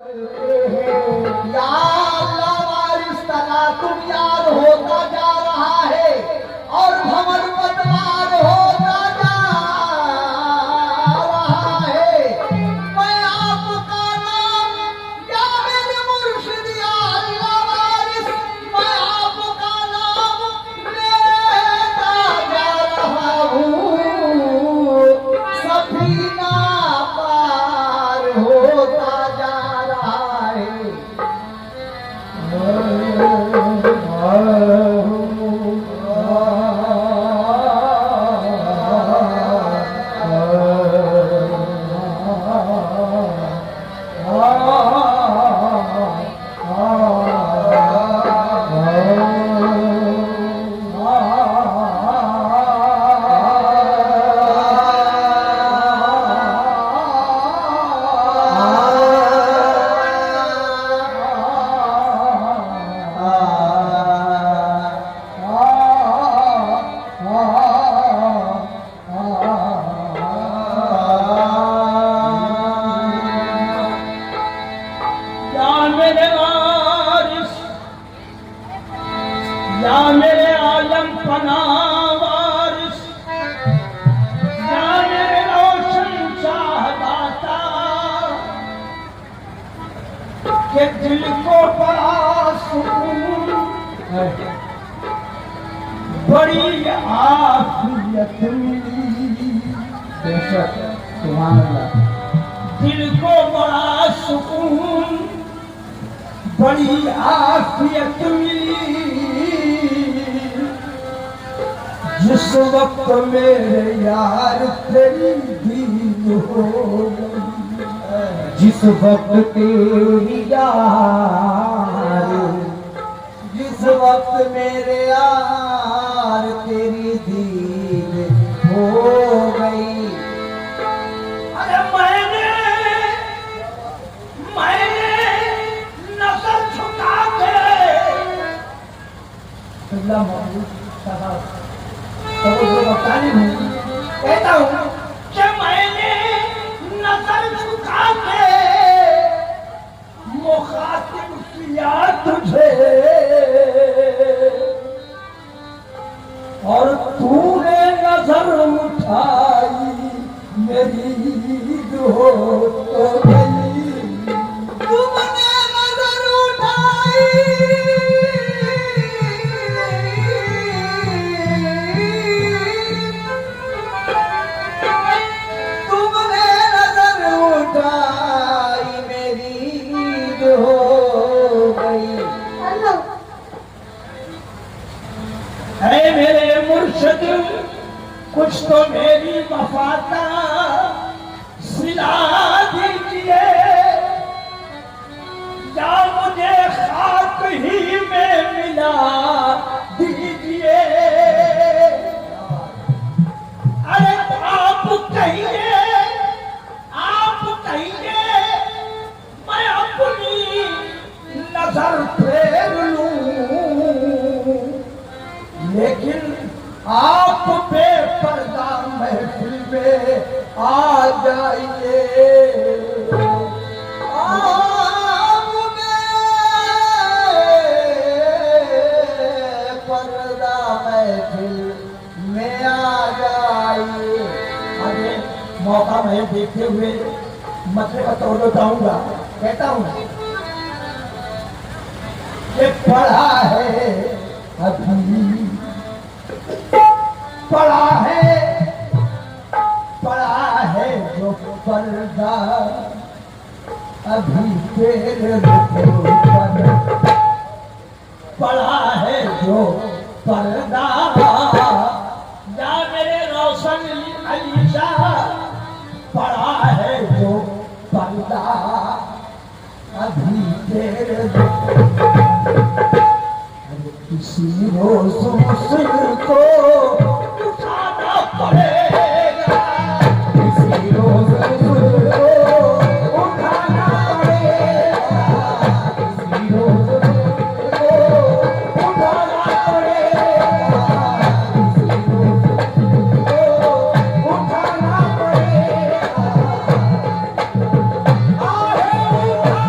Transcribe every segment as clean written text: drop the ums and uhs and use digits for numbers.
तुम याद होता जा रहा है और भवन पतवार होता जा रहा है। मैं आपका नाम या मेरे मुर्शिद या अल्लाह वारिस, मैं आपका नाम लेता जा रहा हूँ। सफीना पार होता जा रहा है। या मेरे आलम पना वारिस, या मेरे रोशन शाहदाता, के दिल को बड़ा सुकून बड़ी आफियत मिली। बेशक सुभान अल्लाह। दिल को बड़ा सुकून बड़ी आफियत मिली जिस वक्त मेरे यार तेरी दीद हो गई। जिस वक्त तेरी यार, जिस वक्त मेरे यार तेरी दीद हो गई। अरे मैंने नजर झुका के कहता हूँ कि मैंने नजर झुका के मुखातिब किया तुझे और तूने नजर उठाई मेरी ईद हो तो गई। तुमने नजर उठाई है मेरे मुर्शिद, कुछ तो मेरी वफा का सिला दीजिए या मुझे खाक ही में मिला दीजिए। अरे आप कहिए मैं अपनी नजर फेर लूं, लेकिन आप बेपर्दा महफिल में आ जाइए। आप बेपर्दा महफिल में आ जाइए। अरे मौका मैं देखते हुए मसले का तोड़ बताऊंगा। कहता हूँ ये पढ़ा है अभी, पढ़ा है जो पर्दा अभी तेरे पर, पढ़ा है जो पर्दा या मेरे रोशन अली शाह, पढ़ा है जो पर्दा अभी तेरे किसी रोज मुझको उठाना पड़ेगा, किसी रोज मुझको उठाना पड़ेगा, किसी रोज मुझको उठाना पड़ेगा, किसी रोज मुझको उठाना पड़ेगा। आहे उठा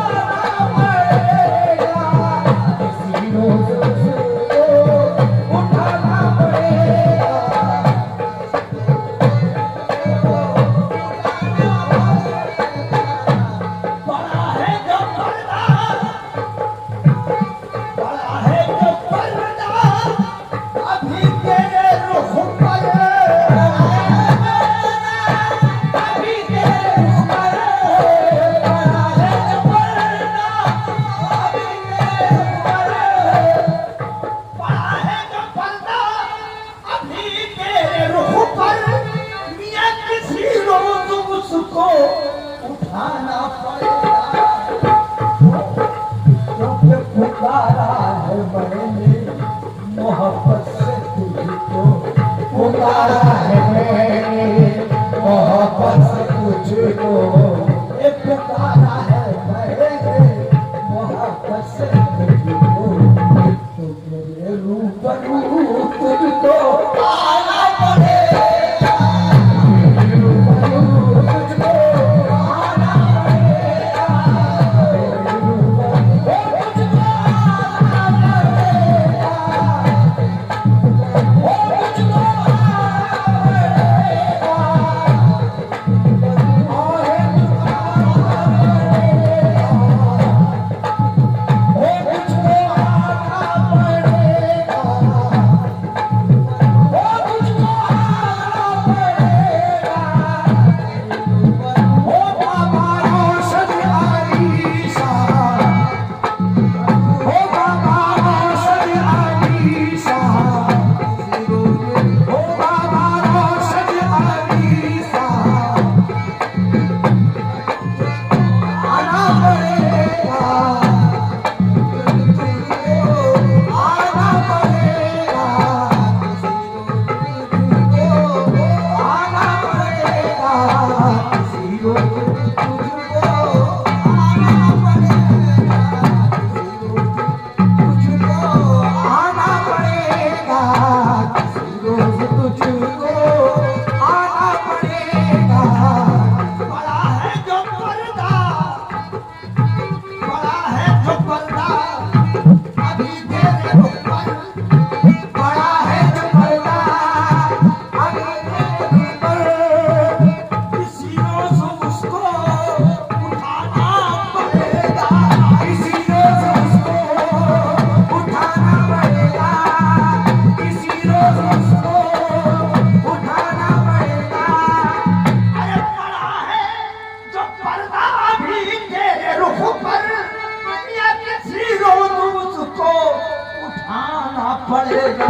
पड़ेगा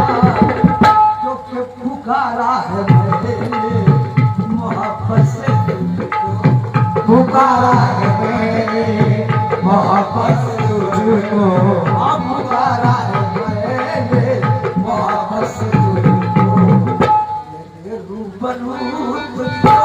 जो कि पुकारा है मैंने मोहब्बत से तुझको, पुकारा है मैंने मोहब्बत से तुझको, पुकारा है मैंने मोहब्बत से तुझको, मेरे रूबरू तुझको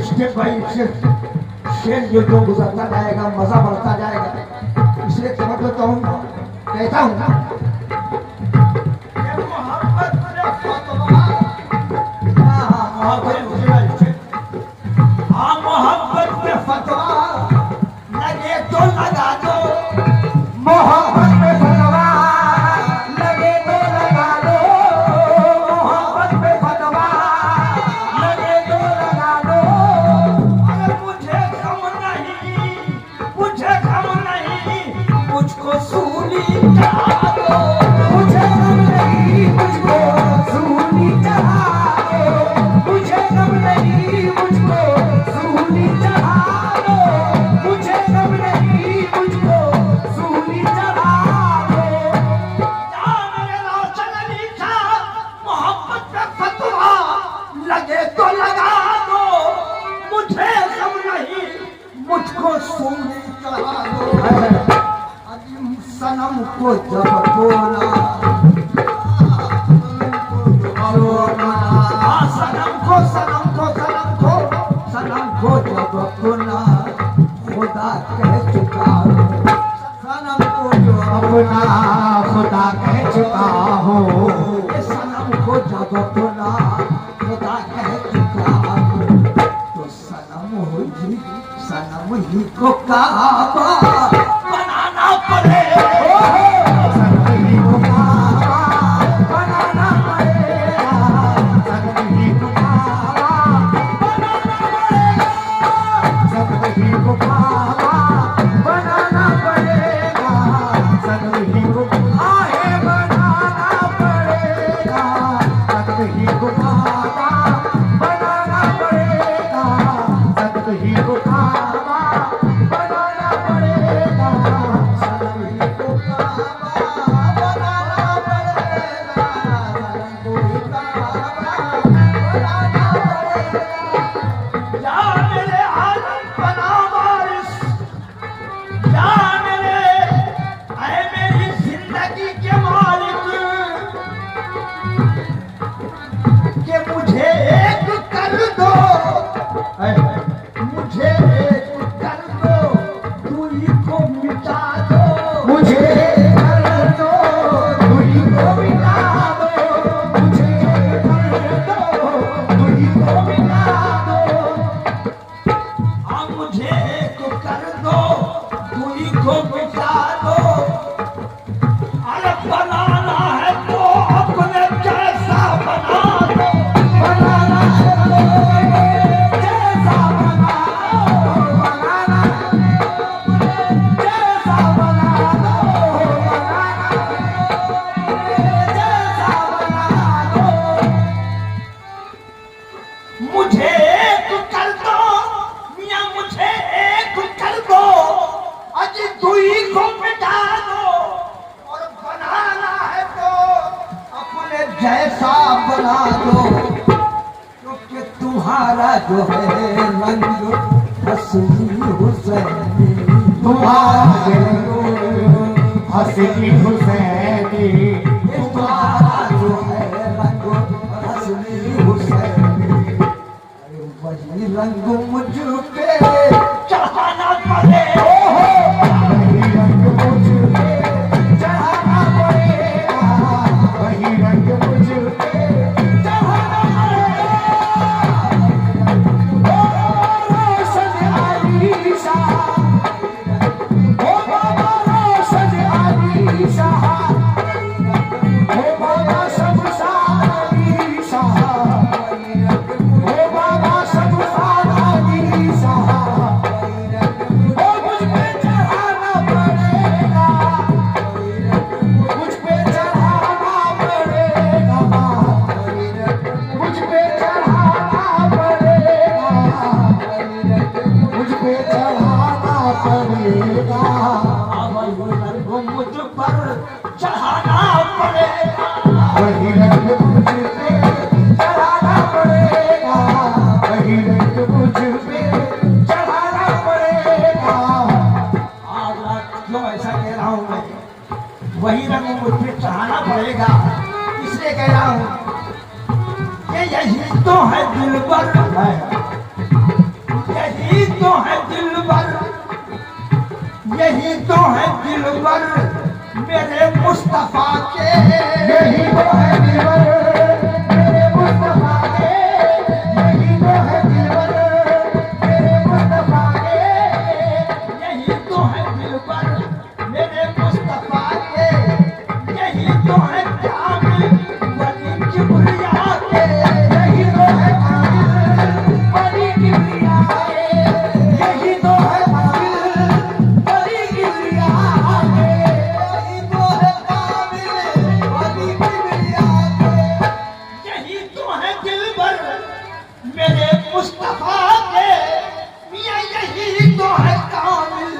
स्टेप बाई स्टेप शेर जो गुजरता जाएगा, मजा बढ़ता जाएगा, इसलिए समझ लेता हूँ, कहता हूँ मोहब्बत में फतवा लगे तो लगा दो, मोहब्बत में फतवा लगे तो लगा दो, मोहब्बत में फतवा लगे तो लगा दो, अगर मुझे गम नहीं, मुझे गम नहीं, मुझको सूली चढ़ा दो, मुझे गम नहीं, मुझको सूली चढ़ा दो, मुझे गम नहीं, मुझको सूली चढ़ा दो, मुझे गम नहीं, मुझको सूली चढ़ा दो, जान मेरा चलनी था, मोहब्बत में फतवा लगे तो लगा दो, मुझे गम नहीं, मुझको सूली चढ़ा दो, अजीम सनम को जब बोला सनम को जब अपना खुदा कह चुका हो, सनम को जो अपना खुदा कह चुका हो, सनम को जब अपना खुदा कह चुका हो, तो सनम ही को काबा बनाना पड़ेगा, सनम ही को काबा बनाना पड़ेगा, सनम ही को जैसा बना दो, क्योंकि तुम्हारा जो है रंग हसनी हुसैनी, तुम्हारा हसनी हुसैनी, तुम्हारा जो है रंग हसनी हुसैनी, अरे वही रंग मुझ पे चढ़ाना पड़ेगा, वही रंग मुझ पे चढ़ाना पड़ेगा, वही रंग मुझ पे पर चढ़ाना पड़ेगा, वही रंग मुझ पे चढ़ाना पड़ेगा, वही रंग मुझ पे चढ़ाना पड़ेगा। आज रात क्यों ऐसा कह रहा हूं मैं, वही रंग मुझ पे चढ़ाना पड़ेगा, इसलिए कह रहा हूं कि यही तो है दिलबर, यही तो है दिलबर, यही तो है दिलबर मेरे मुस्तफा के, यही तो है दिलबर मेरे मुस्तफा के, यही तो है दिलबर मेरे मुस्तफा के, यही तो है दिलबर मेरे मुस्तफा के, यही तो है कामिल वली किबरिया के, यही तो है कामिल वली किबरिया के, यही तो है कामिल वली किबरिया के, यही तो है कामिल वली किबरिया के, यही तो है दिलबर मेरे मुस्तफा के, मियां यही तो है कामिल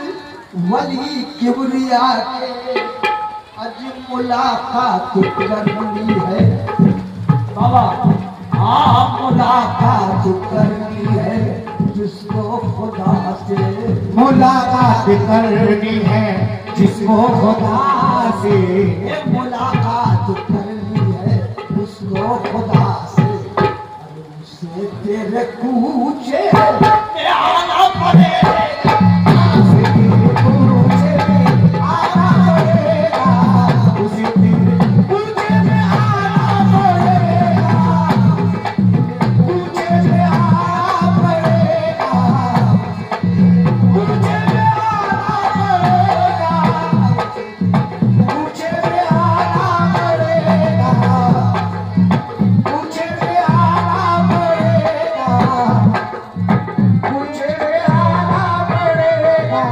वली किबरिया के। आज मुलाकात करनी है बाबा, आप मुलाकात करनी है जिसको खुदा से, मुलाकात करनी है जिसको खुदा से, ये मुलाकात करनी है उसको खुदा से, अरे उसे तेरे कूचे में आना पड़ेगा, उसे तेरे पूछे में आना पड़ेगा, उसे तेरे पूछे में आना पड़ेगा, पूछे में आना पड़ेगा, पूछे में आना पड़ेगा, पूछे में आना पड़ेगा, पूछे में आना पड़ेगा, पूछे में आना पड़ेगा,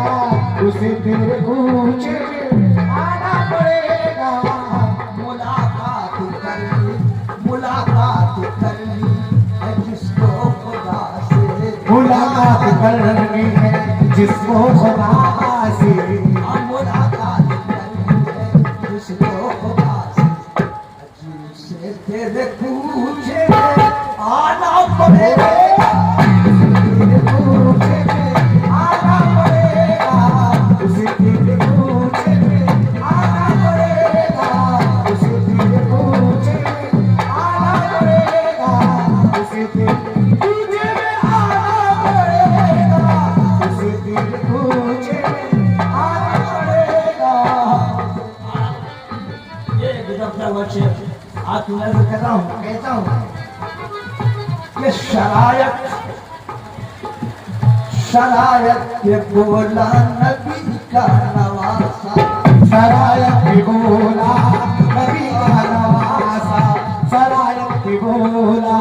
उसे तेरे पूछे में आना पड़ेगा। मुलाकात करनी है जिसको खुदा से, मुलाकात करनी है जिसको खुदा से, मुलाकात करनी है जिसको खुदा से, अजीब से तेरे पूछे में आना पड़ेगा, तेरे पूछे में आना पड़ेगा, उसे तेरे पूछे में आना पड़ेगा, उसे तेरे पूछे में आना पड़ेगा, उसे तेरे पूछे में आना पड़ेगा, उसे तेरे पूछे में आना पड़ेगा। ये गुजरता हुआ शेर आज नजर कर रहा हूँ, कहता हूँ ये शरायत के बोला नबी का नवासा, सरायत की बोला नबी का नवासा, सरायत की बोला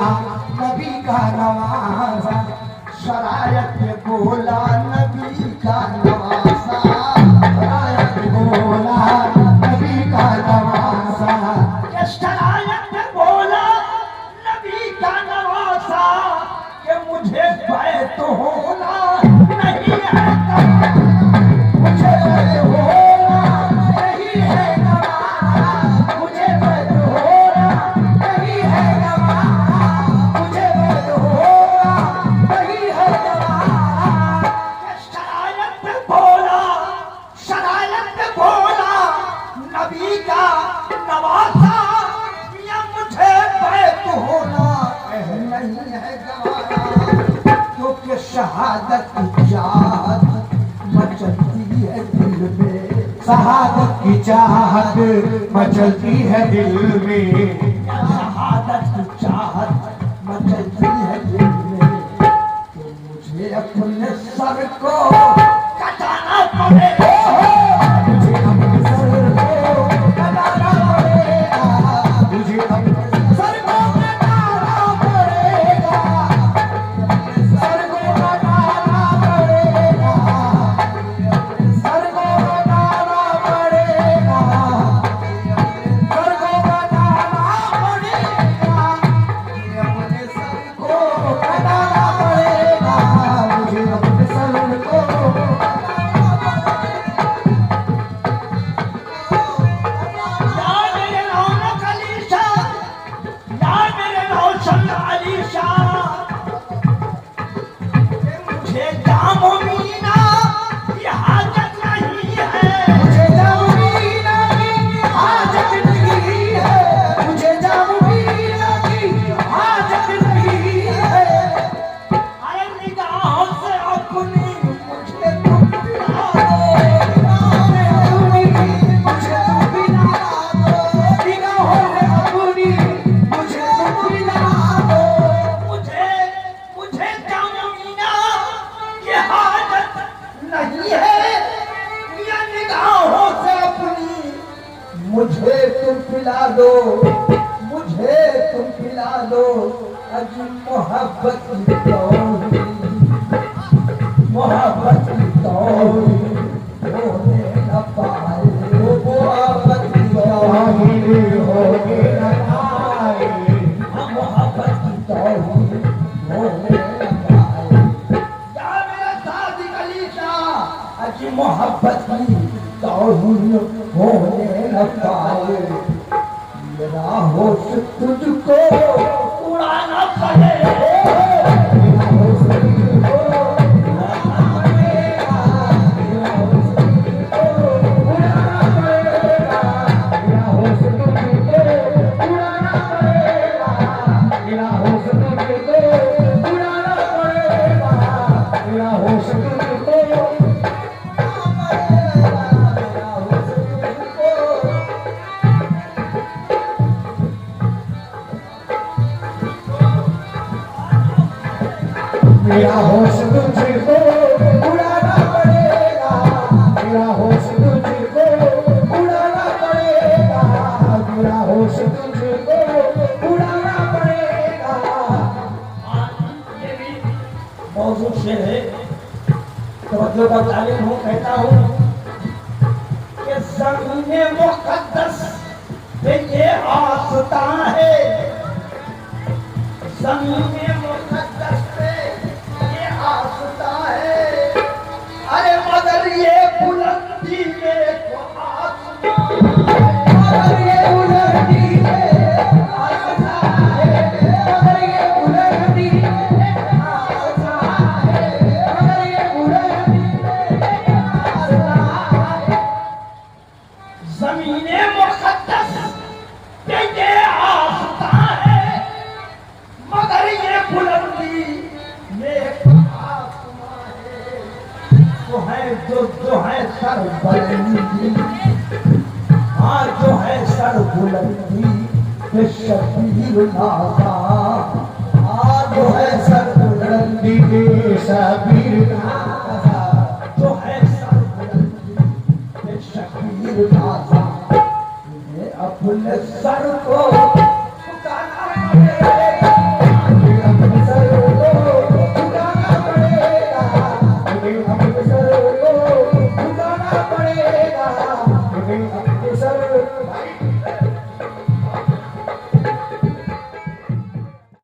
नबी का नवासा, शरायत के बोला नबी का नवासा, सरायत की बोला नबी का नवासा, ये शरायत के बोला नबी का नवासा, कि मुझे बैत होना नहीं है कमाल, मुझे बैत होना नहीं है कमाल, मुझे बैत होना नहीं है कमाल, मुझे बैत होना नहीं है कमाल। शरायत बोला नबी का नवासा, मियां मुझे बैत होना नहीं है गवारा, क्योंकि शहादत की चाहत मचलती है दिल में, शहादत की चाहत मचलती है दिल में, शहादत की चाहत मचलती है दिल में, तो मुझे अपने सर को कटाना पड़ेगा, मुझे अपने सर को कटाना पड़ेगा, मुझे अपने सर को कटाना पड़ेगा, सर को कटाना पड़ेगा, सर को कटाना पड़ेगा, सर को कटाना पड़ेगा, अपने सर को कटाना पड़ेगा, मुझे अपने सर को कटाना पड़ेगा। मुझे तुम पिला दो, मुझे तुम पिला दो अजी मोहब्बत की तौरी, मोहब्बत की तौरी होने न पाए, मोहब्बत की तौरी होने न पाए, मोहब्बत की तौरी होने न पाए। या मेरा सादिक अली शाह अजी मोहब्बत की तौरी होने न पाए। मेरा होश तुझको उड़ाना पड़े, मेरा होश तुझको उड़ाना पड़ेगा, मेरा होश तुझको उड़ाना पड़ेगा, मेरा होश तुझको उड़ाना पड़ेगा, मेरा होश तुझको उड़ाना पड़ेगा, मेरा होश तुझको मेरा होश तुझको उड़ाना पड़ेगा, मेरा होश तुझको उड़ाना पड़ेगा, मेरा होश तुझको उड़ाना पड़ेगा। ये भी मौजूद शेर है, तवज्जो का तालिब हूँ, कहता हूँ कि ज़मीने मुक़द्दस पे ये आस्था है, ज़मीने मुक़द्दस आस्था है, अरे मगर ये बुलंदी में को आसमां, मगर ये बुलंदी में आस्था है, मगर ये बुलंदी में आस्था है, मगर ये बुलंदी में आस्था है। ज़मीने मुक़द्दस पे ये आस्था है, मगर ये बुलंदी में जो है सर बुलंदी, हाँ जो है सर बुलंदी पे शबीर नाज़ा, हाँ जो है सर बुलंदी पे शबीर नाज़ा, जो है सर बुलंदी पे शबीर नाज़ा, तुम्हें अपने सर को झुकाना पड़ेगा, तुम्हें अपने सर को झुकाना पड़ेगा, तुम्हें अपने सर को झुकाना पड़ेगा, तुम्हें अपने सर